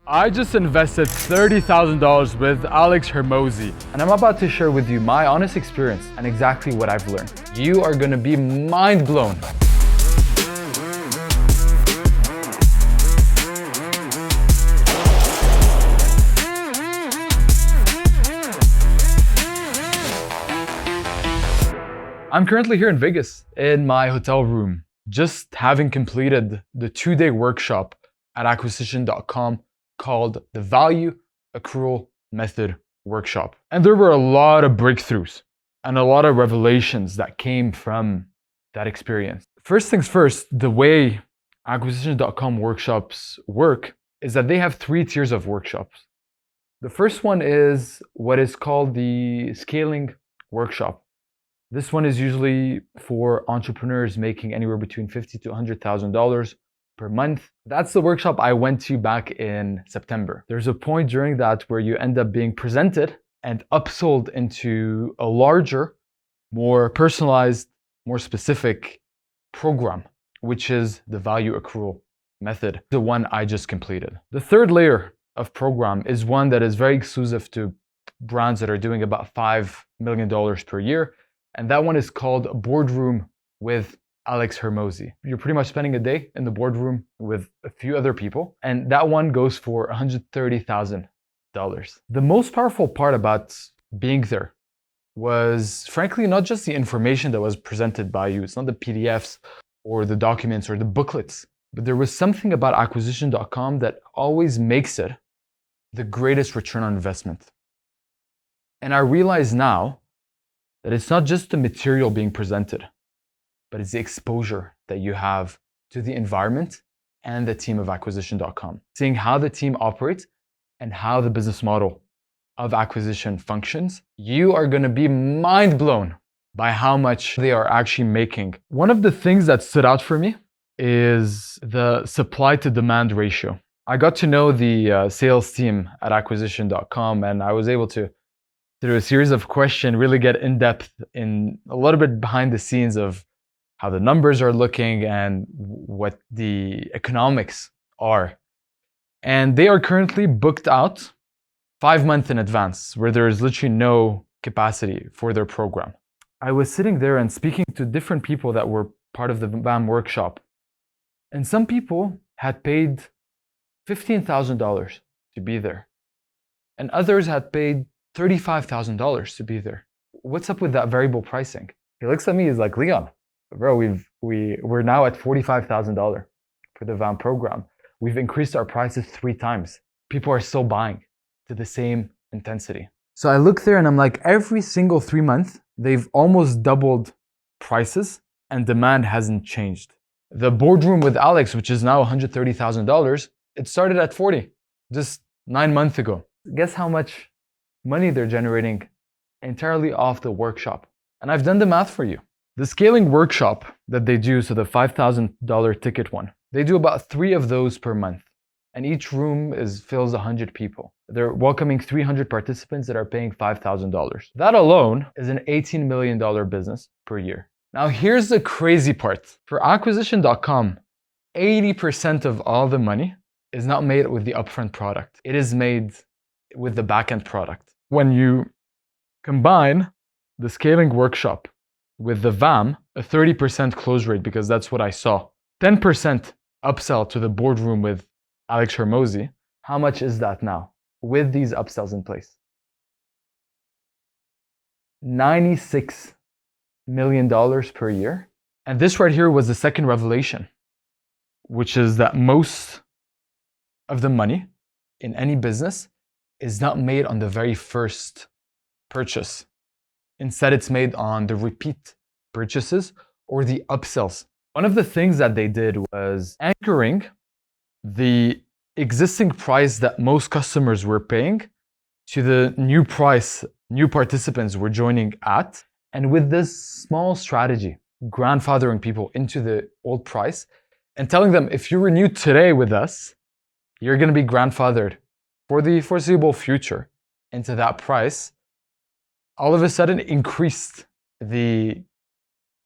I just invested $30,000 with Alex Hormozi, and I'm about to share with you my honest experience and exactly what I've learned. You are gonna be mind blown. I'm currently here in Vegas in my hotel room, just having completed the 2-day workshop at acquisition.com called the Value Accrual Method Workshop. And there were a lot of breakthroughs and a lot of revelations that came from that experience. First things first, the way acquisition.com workshops work is that they have 3 tiers of workshops. The first one is what is called the scaling workshop. This one is usually for entrepreneurs making anywhere between $50,000 to $100,000 per month. That's the workshop I went to back in September. There's a point during that where you end up being presented and upsold into a larger, more personalized, more specific program, which is the value accrual method, the one I just completed. The third layer of program is one that is very exclusive to brands that are doing about $5 million per year. And that one is called Boardroom with Alex Hormozi. You're pretty much spending a day in the boardroom with a few other people, and that one goes for $130,000. The most powerful part about being there was, frankly, not just the information that was presented by you. It's not the PDFs or the documents or the booklets, but there was something about acquisition.com that always makes it the greatest return on investment. And I realize now that it's not just the material being presented, but it's the exposure that you have to the environment and the team of acquisition.com. Seeing how the team operates and how the business model of acquisition functions, you are gonna be mind blown by how much they are actually making. One of the things that stood out for me is the supply to demand ratio. I got to know the sales team at acquisition.com, and I was able to, through a series of questions, really get in depth in a little bit behind the scenes of how the numbers are looking and what the economics are. And they are currently booked out 5 months in advance, where there is literally no capacity for their program. I was sitting there and speaking to different people that were part of the BAM workshop. And some people had paid $15,000 to be there. And others had paid $35,000 to be there. What's up with that variable pricing? He looks at me, he's like, Leon, bro, we're now at $45,000 for the VAM program. We've increased our prices 3 times. People are still buying to the same intensity. So I look there and I'm like, every single 3 months, they've almost doubled prices and demand hasn't changed. The boardroom with Alex, which is now $130,000, it started at 40 just 9 months ago. Guess how much money they're generating entirely off the workshop? And I've done the math for you. The scaling workshop that they do, so the $5,000 ticket one, they do about 3 of those per month. And each room fills 100 people. They're welcoming 300 participants that are paying $5,000. That alone is an $18 million business per year. Now here's the crazy part. For acquisition.com, 80% of all the money is not made with the upfront product. It is made with the backend product. When you combine the scaling workshop with the VAM, a 30% close rate, because that's what I saw. 10% upsell to the boardroom with Alex Hormozi. How much is that now with these upsells in place? $96 million per year. And this right here was the second revelation, which is that most of the money in any business is not made on the very first purchase. Instead, it's made on the repeat purchases or the upsells. One of the things that they did was anchoring the existing price that most customers were paying to the new price new participants were joining at. And with this small strategy, grandfathering people into the old price and telling them, if you renew today with us, you're going to be grandfathered for the foreseeable future into that price, all of a sudden increased the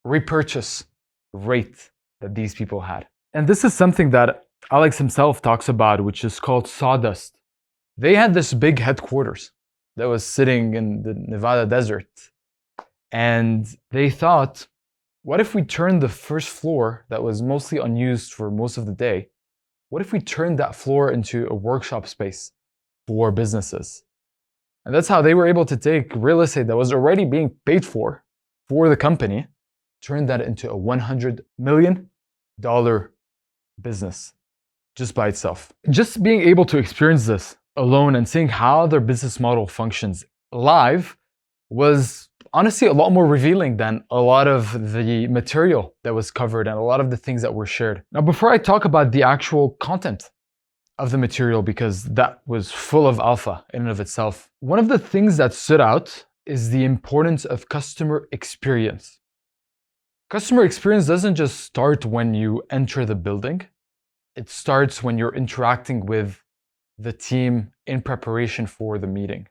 repurchase rate that these people had. And this is something that Alex himself talks about, which is called Sawdust. They had this big headquarters that was sitting in the Nevada desert. And they thought, what if we turned the first floor that was mostly unused for most of the day, what if we turned that floor into a workshop space for businesses? And that's how they were able to take real estate that was already being paid for the company, turn that into a $100 million business just by itself. Just being able to experience this alone and seeing how their business model functions live was honestly a lot more revealing than a lot of the material that was covered and a lot of the things that were shared. Now, before I talk about the actual content of the material, because that was full of alpha in and of itself, one of the things that stood out is the importance of customer experience. Customer experience doesn't just start when you enter the building. It starts when you're interacting with the team in preparation for the meeting.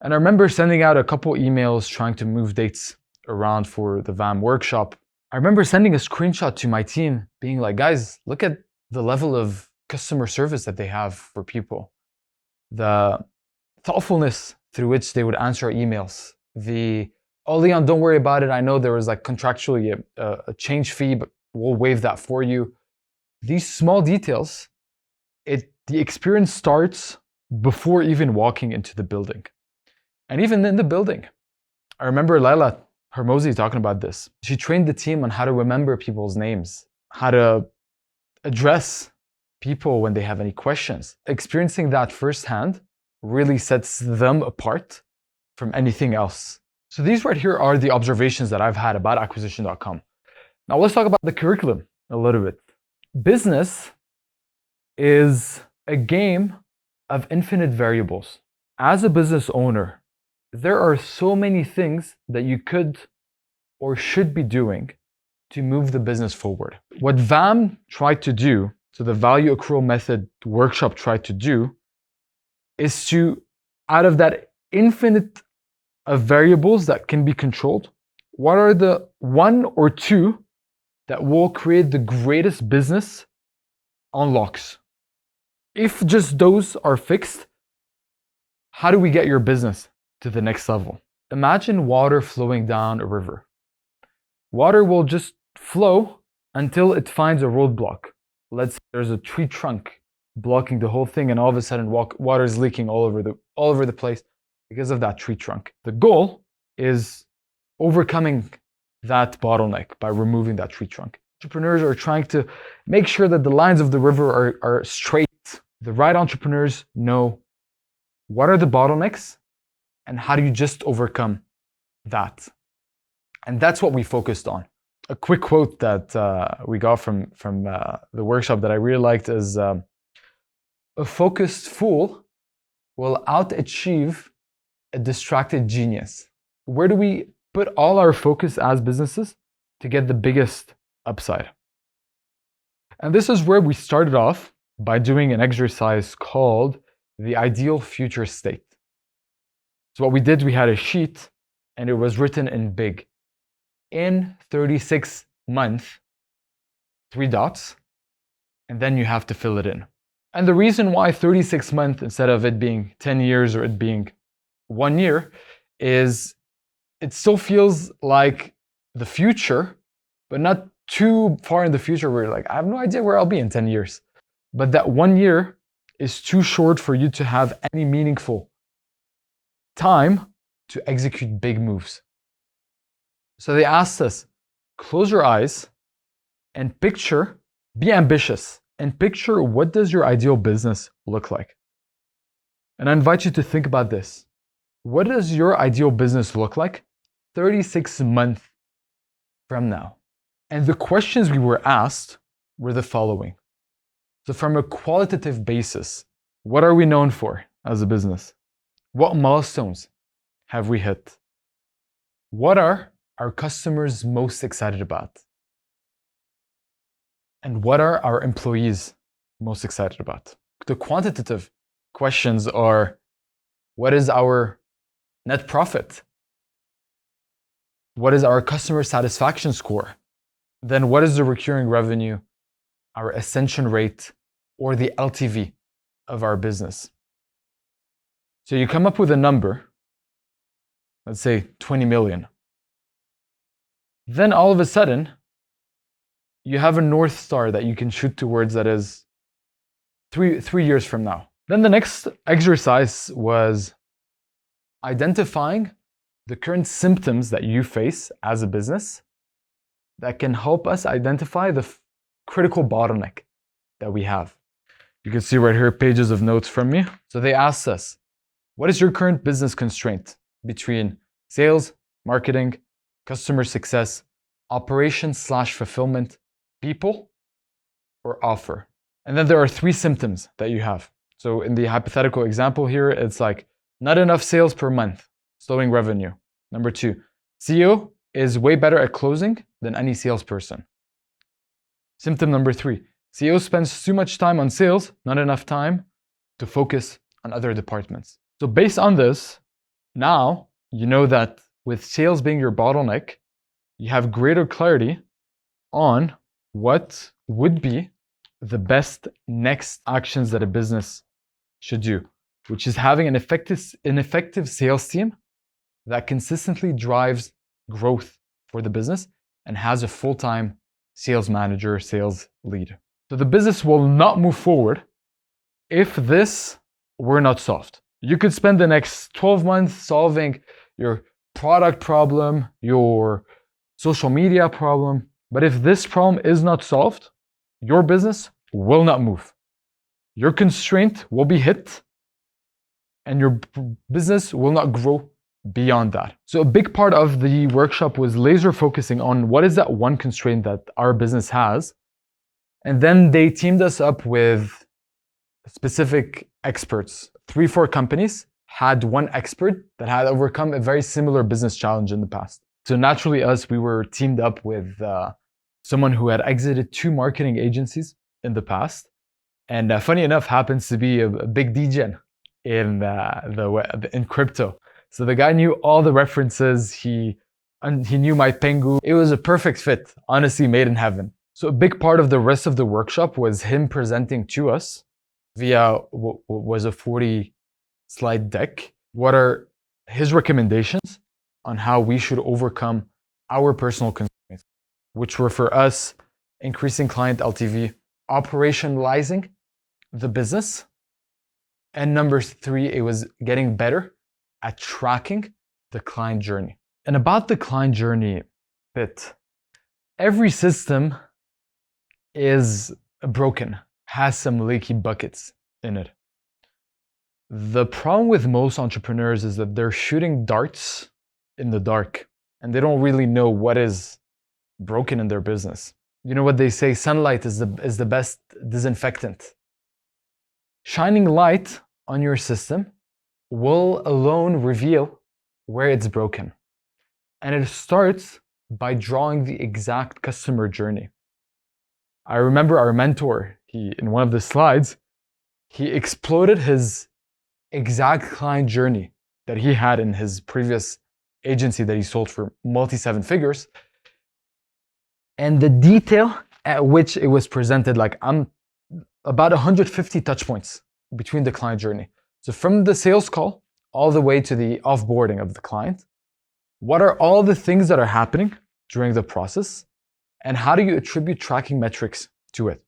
And I remember sending out a couple emails trying to move dates around for the VAM workshop. I remember sending a screenshot to my team being like, guys, look at the level of customer service that they have for people. The thoughtfulness through which they would answer emails. Oh, Leon, don't worry about it. I know there was like contractually a change fee, but we'll waive that for you. These small details, the experience starts before even walking into the building. And even in the building, I remember Alex Hormozi talking about this. She trained the team on how to remember people's names, how to address people when they have any questions. Experiencing that firsthand really sets them apart from anything else. So these right here are the observations that I've had about acquisition.com. Now let's talk about the curriculum a little bit. Business is a game of infinite variables. As a business owner, there are so many things that you could or should be doing to move the business forward. What VAM tried to do, so the value accrual method workshop tried to do, is to, out of that infinite of variables that can be controlled, what are the one or two that will create the greatest business unlocks? If just those are fixed, how do we get your business to the next level? Imagine water flowing down a river. Water will just flow until it finds a roadblock. Let's say there's a tree trunk blocking the whole thing, and all of a sudden water is leaking all over the place because of that tree trunk. The goal is overcoming that bottleneck by removing that tree trunk. Entrepreneurs are trying to make sure that the lines of the river are straight. The right entrepreneurs know what are the bottlenecks and how do you just overcome that. And that's what we focused on. A quick quote that we got from the workshop that I really liked is, a focused fool will out-achieve a distracted genius. Where do we put all our focus as businesses to get the biggest upside? And this is where we started off by doing an exercise called the ideal future state. So what we did, we had a sheet and it was written in big. In 36 months, 3 dots, and then you have to fill it in. And the reason why 36 months instead of it being 10 years or it being 1 year is it still feels like the future, but not too far in the future where you're like, I have no idea where I'll be in 10 years. But that 1 year is too short for you to have any meaningful time to execute big moves. So they asked us, close your eyes and picture, be ambitious, and picture what does your ideal business look like? And I invite you to think about this. What does your ideal business look like 36 months from now? And the questions we were asked were the following. So from a qualitative basis, what are we known for as a business? What milestones have we hit? What are our customers most excited about? And what are our employees most excited about? The quantitative questions are, what is our net profit? What is our customer satisfaction score? Then what is the recurring revenue? our ascension rate, or the LTV of our business. So you come up with a number, let's say 20 million. Then all of a sudden, you have a North Star that you can shoot towards that is three years from now. Then the next exercise was identifying the current symptoms that you face as a business that can help us identify the critical bottleneck that we have. You can see right here pages of notes from me. So they asked us, what is your current business constraint between sales, marketing, customer success, operations/fulfillment, people, or offer? And then there are 3 symptoms that you have. So in the hypothetical example here, it's like not enough sales per month, slowing revenue. Number 2, CEO is way better at closing than any salesperson. Symptom number 3, CEO spends too much time on sales, not enough time to focus on other departments. So based on this, now you know that with sales being your bottleneck, you have greater clarity on what would be the best next actions that a business should do, which is having an effective sales team that consistently drives growth for the business and has a full-time sales manager, sales lead. So the business will not move forward if this were not solved. You could spend the next 12 months solving your product problem, your social media problem, but if this problem is not solved, your business will not move. Your constraint will be hit and your business will not grow beyond that. So a big part of the workshop was laser focusing on what is that one constraint that our business has. And then they teamed us up with specific experts. 3-4 companies had one expert that had overcome a very similar business challenge in the past. So naturally we were teamed up with someone who had exited 2 marketing agencies in the past. And funny enough, happens to be a big DJ in crypto. So the guy knew all the references, he knew my Pengu. It was a perfect fit, honestly made in heaven. So a big part of the rest of the workshop was him presenting to us via what was a 40-slide deck. What are his recommendations on how we should overcome our personal constraints, which were for us increasing client LTV, operationalizing the business, and number 3, it was getting better at tracking the client journey. And about the client journey bit, every system is broken, has some leaky buckets in it. The problem with most entrepreneurs is that they're shooting darts in the dark and they don't really know what is broken in their business. You know what they say, sunlight is the best disinfectant. Shining light on your system will alone reveal where it's broken. And it starts by drawing the exact customer journey. I remember our mentor, in one of the slides, he exploded his exact client journey that he had in his previous agency that he sold for multi-7 figures. And the detail at which it was presented, like about 150 touch points between the client journey. So from the sales call all the way to the offboarding of the client, what are all the things that are happening during the process? And how do you attribute tracking metrics to it?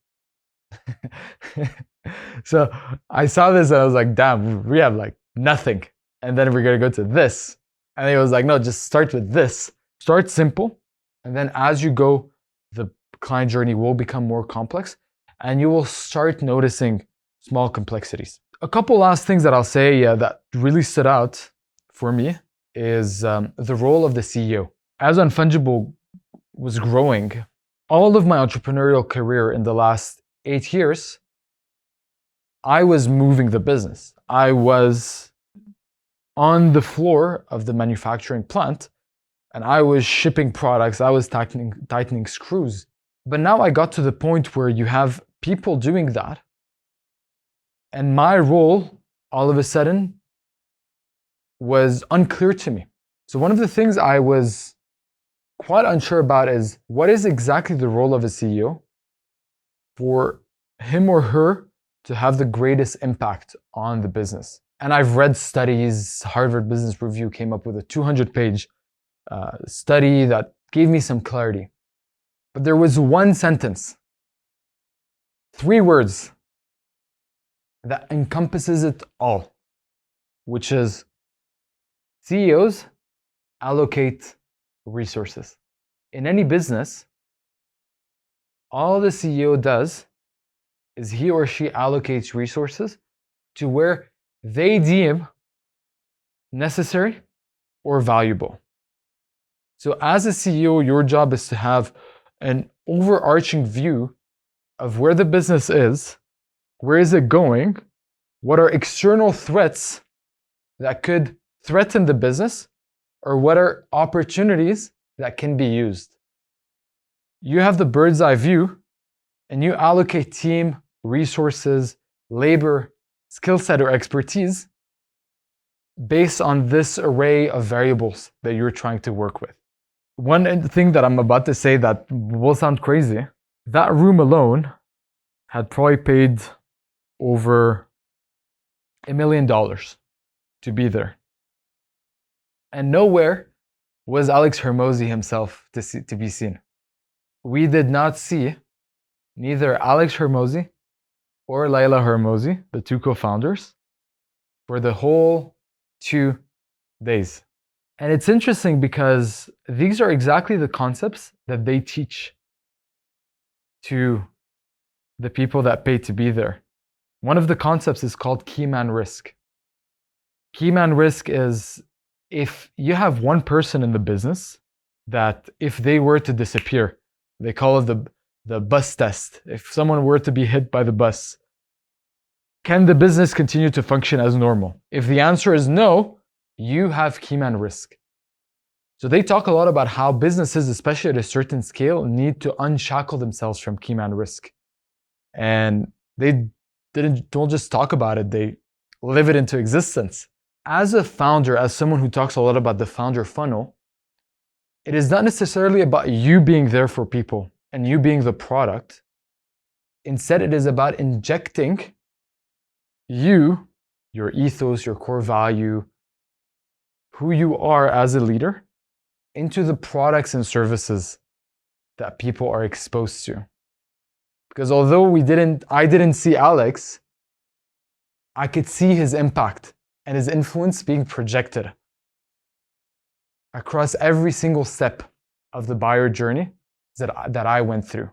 So I saw this and I was like, damn, we have like nothing. And then we're going to go to this. And he was like, no, just start with this. Start simple. And then as you go, the client journey will become more complex and you will start noticing small complexities. A couple last things that I'll say that really stood out for me is the role of the CEO. As Unfungible was growing, all of my entrepreneurial career in the last 8 years, I was moving the business. I was on the floor of the manufacturing plant and I was shipping products, I was tightening screws. But now I got to the point where you have people doing that. And my role, all of a sudden, was unclear to me. So one of the things I was quite unsure about is what is exactly the role of a CEO for him or her to have the greatest impact on the business. And I've read studies. Harvard Business Review came up with a 200-page study that gave me some clarity. But there was one sentence, 3 words, that encompasses it all, which is CEOs allocate resources. In any business, all the CEO does is he or she allocates resources to where they deem necessary or valuable. So as a CEO, your job is to have an overarching view of where the business is, where is it going, what are external threats that could threaten the business, or what are opportunities that can be used. You have the bird's eye view, and you allocate team, resources, labor, skill set, or expertise based on this array of variables that you're trying to work with. One thing that I'm about to say that will sound crazy, that room alone had probably paid over $1 million to be there. And nowhere was Alex Hormozi himself to be seen. We did not see neither Alex Hormozi or Laila Hormozi, the 2 co-founders, for the whole 2 days. And it's interesting because these are exactly the concepts that they teach to the people that pay to be there. One of the concepts is called Keyman Risk. Keyman Risk is if you have one person in the business that if they were to disappear, they call it the bus test. If someone were to be hit by the bus, can the business continue to function as normal? If the answer is no, you have Keyman Risk. So they talk a lot about how businesses, especially at a certain scale, need to unshackle themselves from Keyman Risk. And they don't just talk about it, they live it into existence. As a founder, as someone who talks a lot about the founder funnel, it is not necessarily about you being there for people and you being the product. Instead, it is about injecting you, your ethos, your core value, who you are as a leader, into the products and services that people are exposed to. Because although I didn't see Alex, I could see his impact and his influence being projected across every single step of the buyer journey that I went through.